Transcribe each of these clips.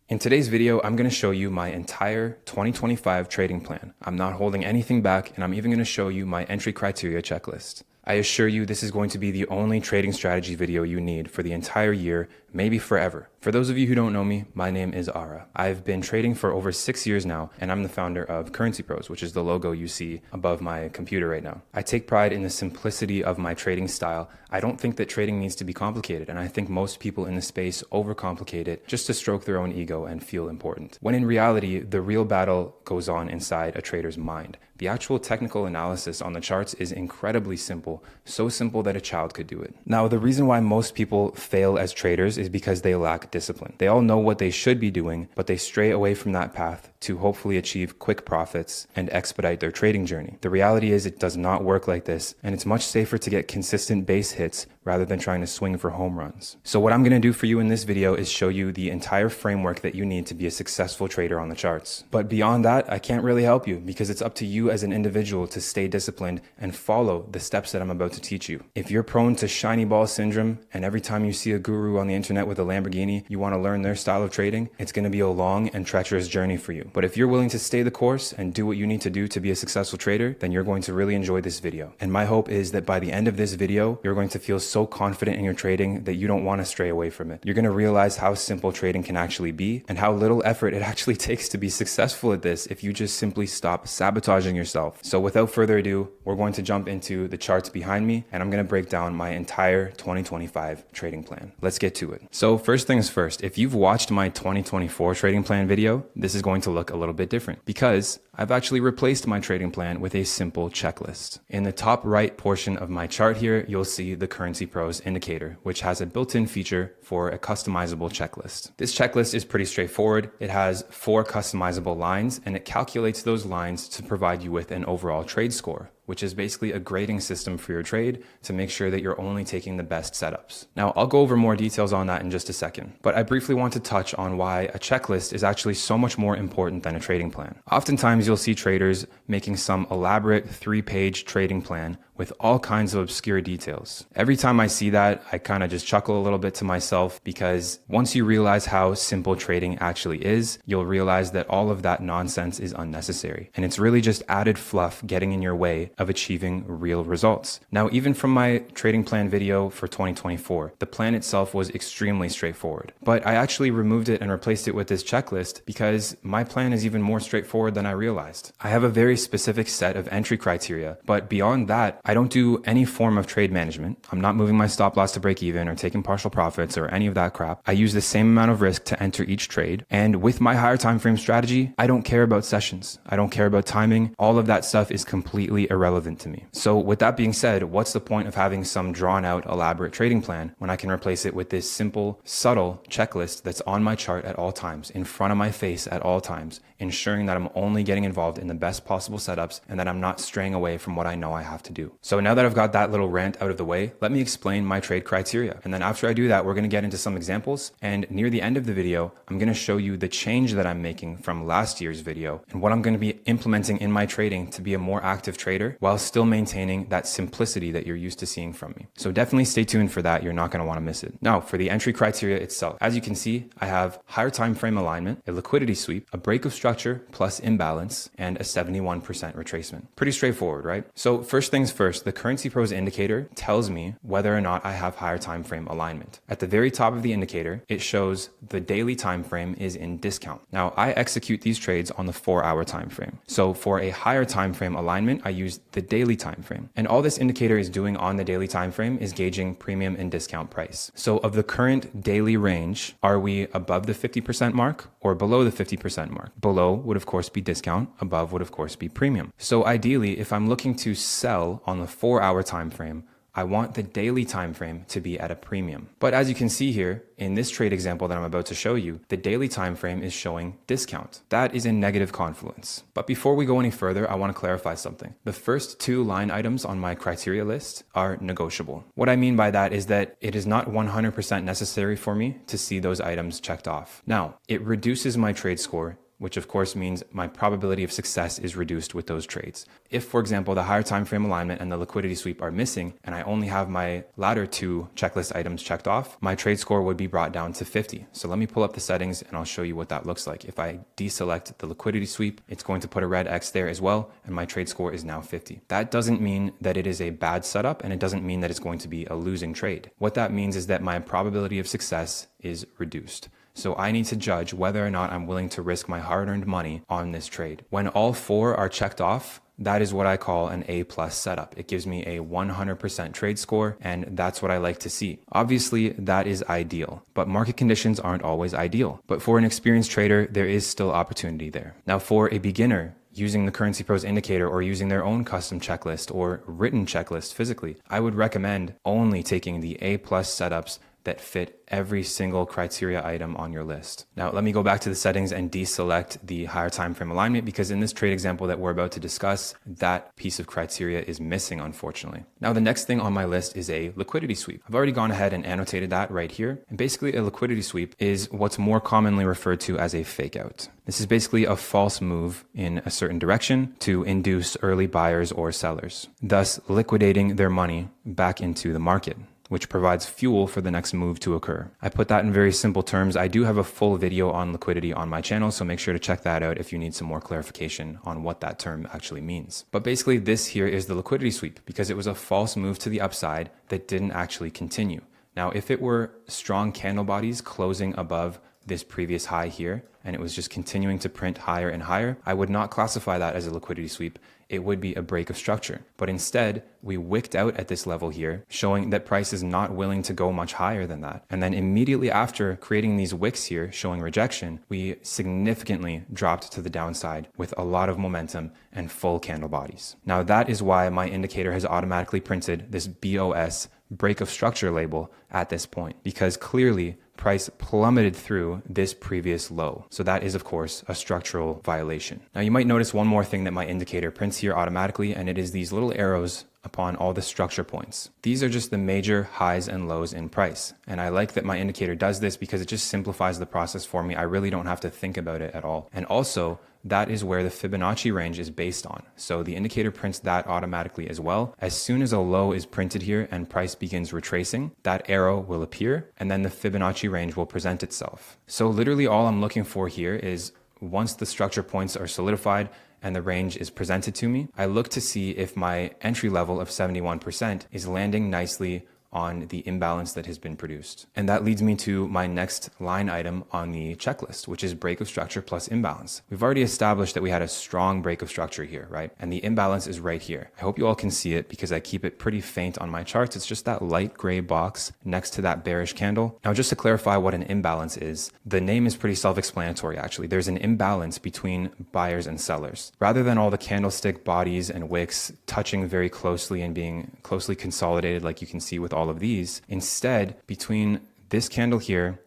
In today's video, I'm going to show you my entire 2025 trading plan. I'm not holding anything back, and I'm even going to show you my entry criteria checklist. I assure you this is going to be the only trading strategy video you need for the entire year, maybe forever. For those of you who don't know me, my name is Ara. I've been trading for over 6 years now, and I'm the founder of Currency Pros, which is the logo you see above my computer right now. I take pride in the simplicity of my trading style. I don't think that trading needs to be complicated, and I think most people in the space overcomplicate it just to stroke their own ego and feel important. When in reality, the real battle goes on inside a trader's mind. The actual technical analysis on the charts is incredibly simple, so simple that a child could do it. Now, the reason why most people fail as traders is because they lack discipline. They all know what they should be doing, but they stray away from that path to hopefully achieve quick profits and expedite their trading journey. The reality is it does not work like this, and it's much safer to get consistent base hits rather than trying to swing for home runs. So what I'm going to do for you in this video is show you the entire framework that you need to be a successful trader on the charts. But beyond that, I can't really help you because it's up to you as an individual to stay disciplined and follow the steps that I'm about to teach you. If you're prone to shiny ball syndrome and every time you see a guru on the internet with a Lamborghini, you want to learn their style of trading, it's going to be a long and treacherous journey for you. But if you're willing to stay the course and do what you need to do to be a successful trader, then you're going to really enjoy this video. And my hope is that by the end of this video, you're going to feel so confident in your trading that you don't want to stray away from it. You're going to realize how simple trading can actually be and how little effort it actually takes to be successful at this if you just simply stop sabotaging yourself. So without further ado, we're going to jump into the charts behind me and I'm going to break down my entire 2025 trading plan. Let's get to it. So first things first, if you've watched my 2024 trading plan video, this is going to look a little bit different because I've actually replaced my trading plan with a simple checklist. In the top right portion of my chart here, you'll see the Currency Pros indicator, which has a built-in feature for a customizable checklist. This checklist is pretty straightforward. It has 4 customizable lines and it calculates those lines to provide you with an overall trade score, which is basically a grading system for your trade to make sure that you're only taking the best setups. Now, I'll go over more details on that in just a second, but I briefly want to touch on why a checklist is actually so much more important than a trading plan. Oftentimes, you'll see traders making some elaborate 3-page trading plan with all kinds of obscure details. Every time I see that, I kind of just chuckle a little bit to myself because once you realize how simple trading actually is, you'll realize that all of that nonsense is unnecessary. And it's really just added fluff getting in your way of achieving real results. Now, even from my trading plan video for 2024, the plan itself was extremely straightforward. But I actually removed it and replaced it with this checklist because my plan is even more straightforward than I realized. I have a very specific set of entry criteria, but beyond that, I don't do any form of trade management. I'm not moving my stop loss to break even or taking partial profits or any of that crap. I use the same amount of risk to enter each trade. And with my higher time frame strategy, I don't care about sessions. I don't care about timing. All of that stuff is completely irrelevant to me. So with that being said, what's the point of having some drawn out elaborate trading plan when I can replace it with this simple, subtle checklist that's on my chart at all times, in front of my face at all times, ensuring that I'm only getting involved in the best possible setups and that I'm not straying away from what I know I have to do. So now that I've got that little rant out of the way, let me explain my trade criteria. And then after I do that, we're going to get into some examples. And near the end of the video, I'm going to show you the change that I'm making from last year's video and what I'm going to be implementing in my trading to be a more active trader while still maintaining that simplicity that you're used to seeing from me. So definitely stay tuned for that. You're not going to want to miss it. Now, for the entry criteria itself, as you can see, I have higher time frame alignment, a liquidity sweep, a break of structure plus imbalance, and a 71% retracement. Pretty straightforward, right? So first things first, the Currency Pros indicator tells me whether or not I have higher time frame alignment. At the very top of the indicator, it shows the daily time frame is in discount. Now, I execute these trades on the 4-hour time frame. So for a higher time frame alignment, I use the daily time frame. And all this indicator is doing on the daily time frame is gauging premium and discount price. So of the current daily range, are we above the 50% mark or below the 50% mark? Below would of course be discount, above would of course be premium. So ideally, if I'm looking to sell on the 4-hour time frame, I want the daily time frame to be at a premium. But as you can see here, in this trade example that I'm about to show you, the daily time frame is showing discount. That is in negative confluence. But before we go any further, I want to clarify something. The first 2 line items on my criteria list are negotiable. What I mean by that is that it is not 100% necessary for me to see those items checked off. Now, it reduces my trade score which of course means my probability of success is reduced with those trades. If, for example, the higher time frame alignment and the liquidity sweep are missing, and I only have my latter two checklist items checked off, my trade score would be brought down to 50. So let me pull up the settings and I'll show you what that looks like. If I deselect the liquidity sweep, it's going to put a red X there as well, and my trade score is now 50. That doesn't mean that it is a bad setup, and it doesn't mean that it's going to be a losing trade. What that means is that my probability of success is reduced. So I need to judge whether or not I'm willing to risk my hard-earned money on this trade. When all four are checked off, that is what I call an A+ setup. It gives me a 100% trade score, and that's what I like to see. Obviously, that is ideal, but market conditions aren't always ideal. But for an experienced trader, there is still opportunity there. Now, for a beginner, using the Currency Pros indicator or using their own custom checklist or written checklist physically, I would recommend only taking the A+ setups that fit every single criteria item on your list. Now, let me go back to the settings and deselect the higher time frame alignment, because in this trade example that we're about to discuss, that piece of criteria is missing, unfortunately. Now, the next thing on my list is a liquidity sweep. I've already gone ahead and annotated that right here. And basically, a liquidity sweep is what's more commonly referred to as a fake out. This is basically a false move in a certain direction to induce early buyers or sellers, thus liquidating their money back into the market, which provides fuel for the next move to occur. I put that in very simple terms. I do have a full video on liquidity on my channel, so make sure to check that out if you need some more clarification on what that term actually means. But basically, this here is the liquidity sweep because it was a false move to the upside that didn't actually continue. Now, if it were strong candle bodies closing above this previous high here, and it was just continuing to print higher and higher, I would not classify that as a liquidity sweep. It would be a break of structure. But instead, we wicked out at this level here, showing that price is not willing to go much higher than that. And then immediately after creating these wicks here, showing rejection, we significantly dropped to the downside with a lot of momentum and full candle bodies. Now, that is why my indicator has automatically printed this BOS, break of structure label at this point, because clearly price plummeted through this previous low. So that is, of course, a structural violation. Now, you might notice one more thing that my indicator prints here automatically, and it is these little arrows upon all the structure points. These are just the major highs and lows in price. And I like that my indicator does this because it just simplifies the process for me. I really don't have to think about it at all. And also, that is where the Fibonacci range is based on. So the indicator prints that automatically as well. As soon as a low is printed here and price begins retracing, that arrow will appear and then the Fibonacci range will present itself. So literally all I'm looking for here is once the structure points are solidified and the range is presented to me, I look to see if my entry level of 71% is landing nicely on the imbalance that has been produced. And that leads me to my next line item on the checklist, which is break of structure plus imbalance. We've already established that we had a strong break of structure here, right? And the imbalance is right here. I hope you all can see it because I keep it pretty faint on my charts. It's just that light gray box next to that bearish candle. Now, just to clarify what an imbalance is, the name is pretty self-explanatory actually. There's an imbalance between buyers and sellers. Rather than all the candlestick bodies and wicks touching very closely and being closely consolidated like you can see with all of these, instead, between this candle here,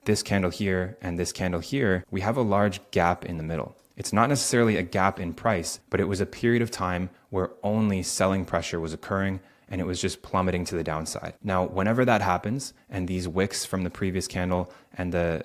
and this candle here, we have a large gap in the middle. It's not necessarily a gap in price, but it was a period of time where only selling pressure was occurring and it was just plummeting to the downside. Now, whenever that happens, and these wicks from the previous candle and the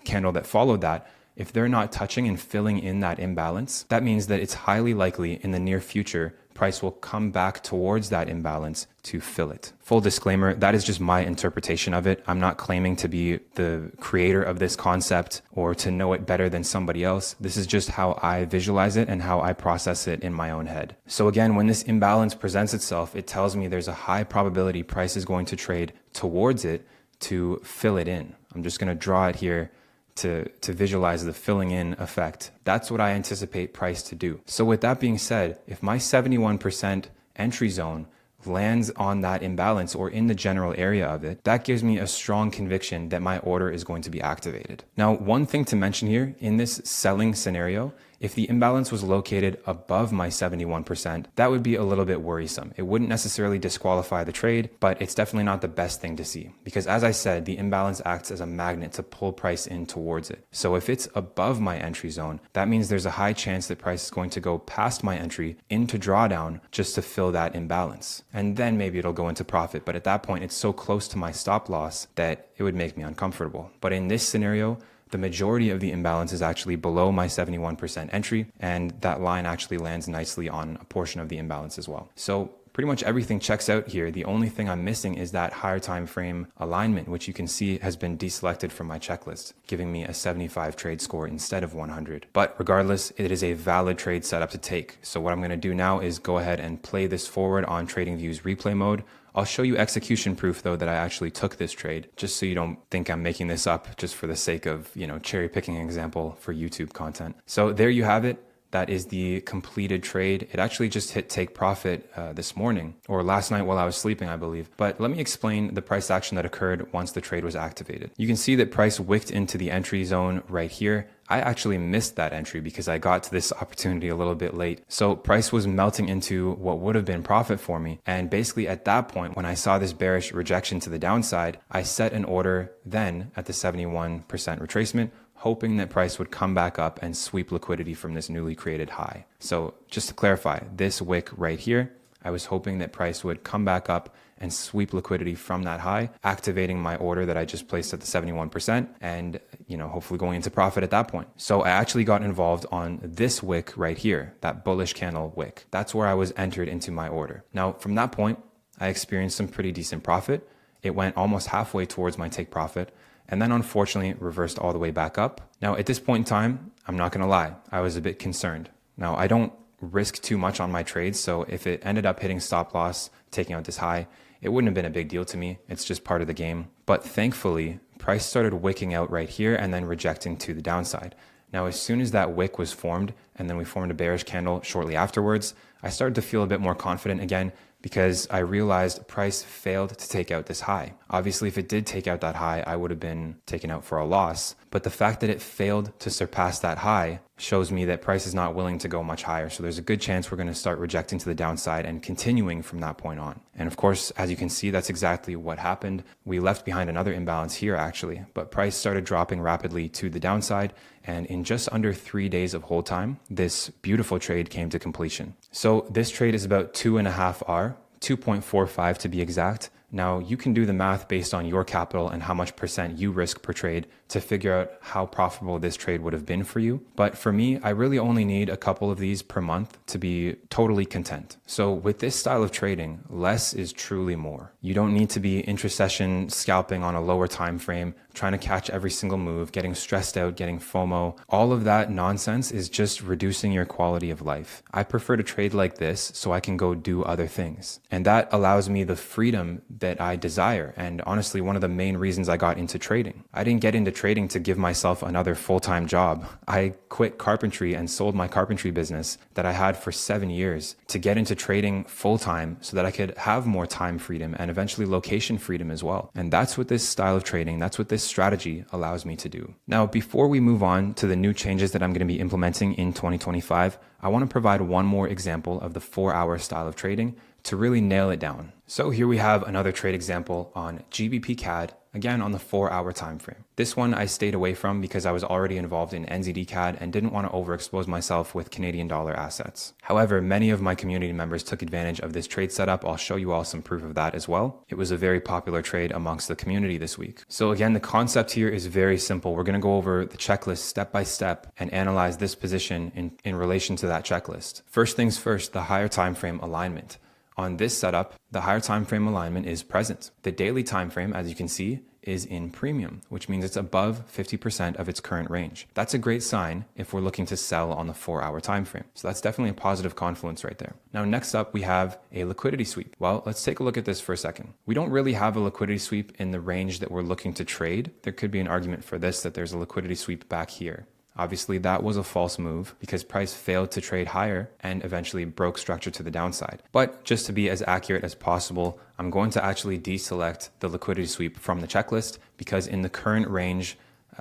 candle that followed that, if they're not touching and filling in that imbalance, that means that it's highly likely in the near future price will come back towards that imbalance to fill it. Full disclaimer, that is just my interpretation of it. I'm not claiming to be the creator of this concept or to know it better than somebody else. This is just how I visualize it and how I process it in my own head. So again, when this imbalance presents itself, it tells me there's a high probability price is going to trade towards it to fill it in. I'm just going to draw it here to visualize the filling in effect. That's what I anticipate price to do. So with that being said, if my 71% entry zone lands on that imbalance or in the general area of it, that gives me a strong conviction that my order is going to be activated. Now, one thing to mention here, in this selling scenario, if the imbalance was located above my 71%, that would be a little bit worrisome. It wouldn't necessarily disqualify the trade, but it's definitely not the best thing to see because, as I said, the imbalance acts as a magnet to pull price in towards it. So if it's above my entry zone, that means there's a high chance that price is going to go past my entry into drawdown just to fill that imbalance. And then maybe it'll go into profit. But at that point, it's so close to my stop loss that it would make me uncomfortable. But in this scenario, the majority of the imbalance is actually below my 71% entry, and that line actually lands nicely on a portion of the imbalance as well. So pretty much everything checks out here. The only thing I'm missing is that higher time frame alignment, which you can see has been deselected from my checklist, giving me a 75 trade score instead of 100. But regardless, it is a valid trade setup to take. So what I'm going to do now is go ahead and play this forward on TradingView's replay mode. I'll show you execution proof though that I actually took this trade, just so you don't think I'm making this up just for the sake of, cherry picking an example for YouTube content. So there you have it. That is the completed trade. It actually just hit take profit this morning, or last night while I was sleeping, I believe. But let me explain the price action that occurred once the trade was activated. You can see that price wicked into the entry zone right here. I actually missed that entry because I got to this opportunity a little bit late. So price was melting into what would have been profit for me. And basically at that point, when I saw this bearish rejection to the downside, I set an order then at the 71% retracement, hoping that price would come back up and sweep liquidity from this newly created high. So just to clarify, this wick right here, I was hoping that price would come back up and sweep liquidity from that high, activating my order that I just placed at the 71% and, hopefully going into profit at that point. So I actually got involved on this wick right here, that bullish candle wick. That's where I was entered into my order. Now, from that point, I experienced some pretty decent profit. It went almost halfway towards my take profit, and then unfortunately reversed all the way back up. Now at this point in time, I'm not gonna lie, I was a bit concerned. Now I don't risk too much on my trades, so if it ended up hitting stop loss, taking out this high, it wouldn't have been a big deal to me. It's just part of the game. But thankfully, price started wicking out right here and then rejecting to the downside. Now, as soon as that wick was formed, and then we formed a bearish candle shortly afterwards, I started to feel a bit more confident again, because I realized price failed to take out this high. Obviously, if it did take out that high, I would have been taken out for a loss. But the fact that it failed to surpass that high shows me that price is not willing to go much higher. So there's a good chance we're going to start rejecting to the downside and continuing from that point on. And of course, as you can see, that's exactly what happened. We left behind another imbalance here actually, but price started dropping rapidly to the downside. And in just under 3 days of hold time, this beautiful trade came to completion. So this trade is about 2.5 R, 2.45 to be exact. Now you can do the math based on your capital and how much percent you risk per trade to figure out how profitable this trade would have been for you. But for me, I really only need a couple of these per month to be totally content. So with this style of trading, less is truly more. You don't need to be intra-session scalping on a lower time frame, trying to catch every single move, getting stressed out, getting FOMO. All of that nonsense is just reducing your quality of life. I prefer to trade like this so I can go do other things. And that allows me the freedom that I desire. And honestly, one of the main reasons I got into trading. I didn't get into trading to give myself another full-time job. I quit carpentry and sold my carpentry business that I had for 7 years to get into trading full-time so that I could have more time freedom and eventually location freedom as well. And that's what this style of trading, that's what this strategy allows me to do. Now, before we move on to the new changes that I'm going to be implementing in 2025, I want to provide one more example of the 4-hour style of trading to really nail it down. So here we have another trade example on GBP CAD, again on the 4-hour time frame. This one I stayed away from because I was already involved in NZD CAD and didn't want to overexpose myself with Canadian dollar assets. However, many of my community members took advantage of this trade setup. I'll show you all some proof of that as well. It was a very popular trade amongst the community this week. So again, the concept here is very simple. We're going to go over the checklist step by step and analyze this position in relation to that checklist. First things first, the higher time frame alignment. On this setup, the higher time frame alignment is present. The daily time frame, as you can see, is in premium, which means it's above 50% of its current range. That's a great sign if we're looking to sell on the 4-hour time frame. So that's definitely a positive confluence right there. Now, next up, we have a liquidity sweep. Well, let's take a look at this for a second. We don't really have a liquidity sweep in the range that we're looking to trade. There could be an argument for this, that there's a liquidity sweep back here. Obviously, that was a false move because price failed to trade higher and eventually broke structure to the downside. But just to be as accurate as possible, I'm going to actually deselect the liquidity sweep from the checklist because in the current range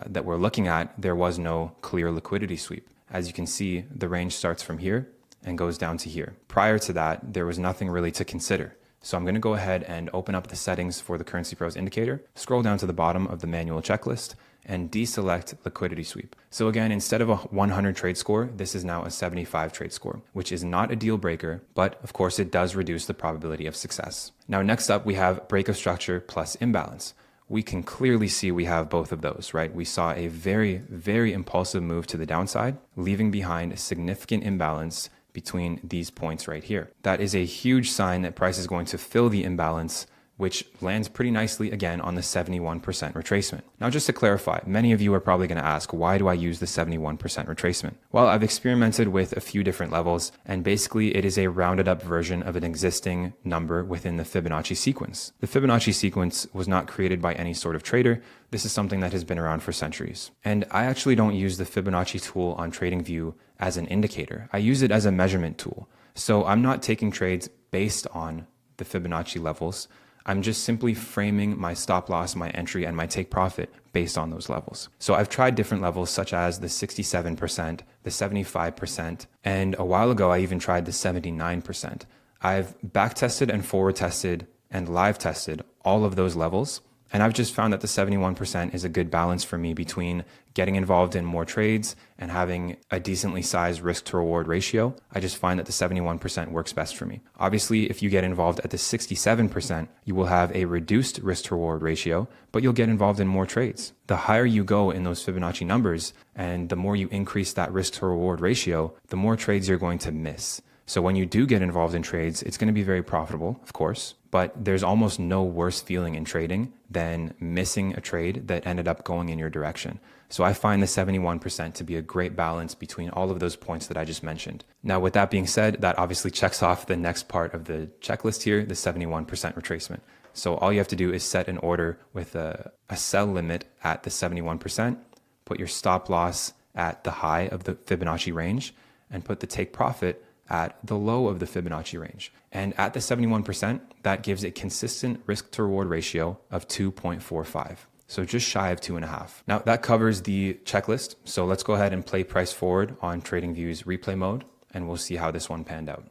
that we're looking at, there was no clear liquidity sweep. As you can see, the range starts from here and goes down to here. Prior to that, there was nothing really to consider. So I'm going to go ahead and open up the settings for the Currency Pros indicator, scroll down to the bottom of the manual checklist, and deselect liquidity sweep. So again, instead of a 100 trade score, this is now a 75 trade score, which is not a deal breaker, but of course it does reduce the probability of success. Now, next up, we have break of structure plus imbalance. we can clearly see we have both of those, right? We saw a very, very impulsive move to the downside, leaving behind a significant imbalance between these points right here. That is a huge sign that price is going to fill the imbalance, which lands pretty nicely again on the 71% retracement. Now, just to clarify, many of you are probably going to ask, why do I use the 71% retracement? Well, I've experimented with a few different levels, and basically it is a rounded up version of an existing number within the Fibonacci sequence. The Fibonacci sequence was not created by any sort of trader. This is something that has been around for centuries. And I actually don't use the Fibonacci tool on TradingView as an indicator. I use it as a measurement tool. So I'm not taking trades based on the Fibonacci levels. I'm just simply framing my stop loss, my entry, and my take profit based on those levels. So I've tried different levels such as the 67%, the 75%, and a while ago I even tried the 79%. I've back tested and forward tested and live tested all of those levels. And I've just found that the 71% is a good balance for me between getting involved in more trades and having a decently sized risk to reward ratio. I just find that the 71% works best for me. Obviously, if you get involved at the 67%, you will have a reduced risk to reward ratio, but you'll get involved in more trades. The higher you go in those Fibonacci numbers and the more you increase that risk to reward ratio, the more trades you're going to miss. So when you do get involved in trades, it's going to be very profitable, of course, but there's almost no worse feeling in trading than missing a trade that ended up going in your direction. So I find the 71% to be a great balance between all of those points that I just mentioned. Now, with that being said, that obviously checks off the next part of the checklist here, the 71% retracement. So all you have to do is set an order with a sell limit at the 71%, put your stop loss at the high of the Fibonacci range, and put the take profit at the low of the Fibonacci range. And at the 71%, that gives a consistent risk to reward ratio of 2.45. So just shy of 2.5. Now that covers the checklist. So let's go ahead and play price forward on TradingView's replay mode, and we'll see how this one panned out.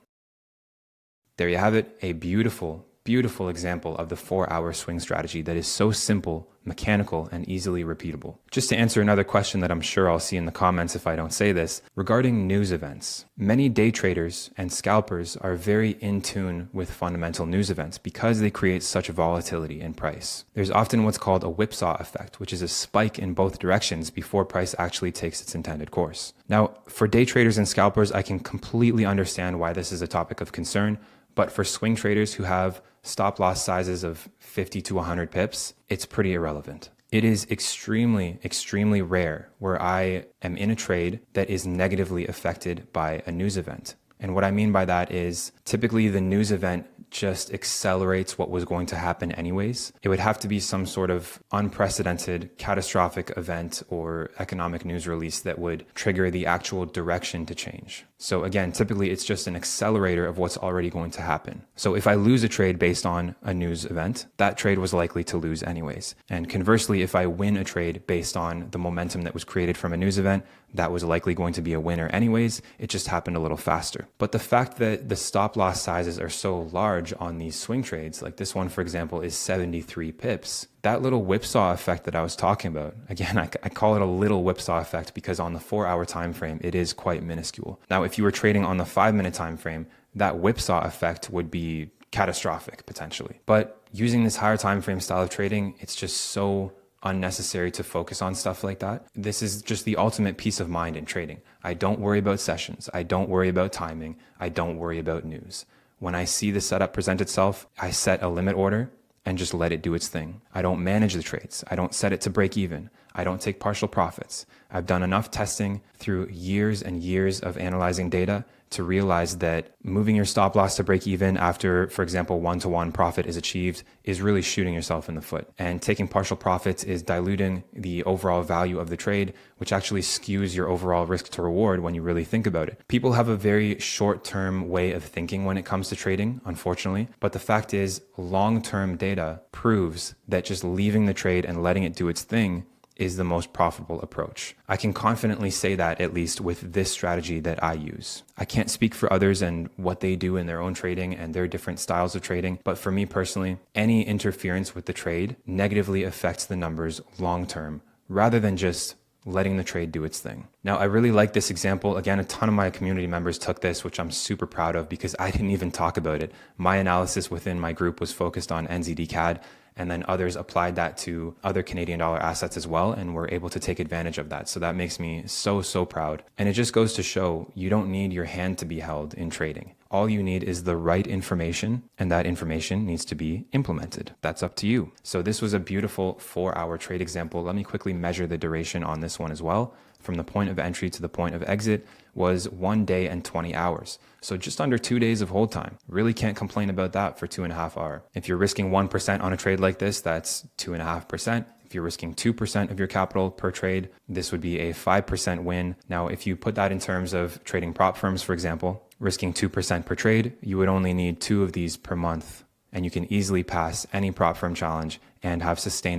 There you have it, a beautiful, beautiful example of the 4-hour swing strategy that is so simple, mechanical, and easily repeatable. Just to answer another question that I'm sure I'll see in the comments if I don't say this, regarding news events. Many day traders and scalpers are very in tune with fundamental news events because they create such volatility in price. There's often what's called a whipsaw effect, which is a spike in both directions before price actually takes its intended course. Now, for day traders and scalpers, I can completely understand why this is a topic of concern, but for swing traders who have stop loss sizes of 50 to 100 pips, it's pretty irrelevant. It is extremely, extremely rare where I am in a trade that is negatively affected by a news event. And what I mean by that is typically the news event just accelerates what was going to happen anyways. It would have to be some sort of unprecedented catastrophic event or economic news release that would trigger the actual direction to change. So again, typically it's just an accelerator of what's already going to happen. So if I lose a trade based on a news event, that trade was likely to lose anyways. And conversely, if I win a trade based on the momentum that was created from a news event, that was likely going to be a winner anyways. It just happened a little faster. But the fact that the stop loss sizes are so large on these swing trades, like this one, for example, is 73 pips. That little whipsaw effect that I was talking about, again, I call it a little whipsaw effect because on the 4-hour time frame, it is quite minuscule. Now, if you were trading on the 5-minute time frame, that whipsaw effect would be catastrophic potentially. But using this higher time frame style of trading, it's just so unnecessary to focus on stuff like that. This is just the ultimate peace of mind in trading. I don't worry about sessions. I don't worry about timing. I don't worry about news. When I see the setup present itself, I set a limit order and just let it do its thing. I don't manage the trades. I don't set it to break even. I don't take partial profits. I've done enough testing through years and years of analyzing data to realize that moving your stop loss to break even after, for example, 1-to-1 profit is achieved is really shooting yourself in the foot. And taking partial profits is diluting the overall value of the trade, which actually skews your overall risk to reward when you really think about it. People have a very short-term way of thinking when it comes to trading, unfortunately. But the fact is, long-term data proves that just leaving the trade and letting it do its thing is the most profitable approach. I can confidently say that, at least with this strategy that I use. I can't speak for others and what they do in their own trading and their different styles of trading, but for me personally, any interference with the trade negatively affects the numbers long term, rather than just letting the trade do its thing. Now, I really like this example. Again, a ton of my community members took this, which I'm super proud of because I didn't even talk about it. My analysis within my group was focused on NZD CAD, And then others applied that to other Canadian dollar assets as well and were able to take advantage of that. So that makes me so proud. And it just goes to show you don't need your hand to be held in trading. All you need is the right information, and that information needs to be implemented. That's up to you. So this was a beautiful 4-hour trade example. Let me quickly measure the duration on this one as well. From the point of entry to the point of exit was 1 day and 20 hours. So just under 2 days of hold time. Really can't complain about that for 2.5 hours. If you're risking 1% on a trade like this, that's 2.5%. If you're risking 2% of your capital per trade, this would be a 5% win. Now, if you put that in terms of trading prop firms, for example, risking 2% per trade, you would only need 2 of these per month, and you can easily pass any prop firm challenge and have sustained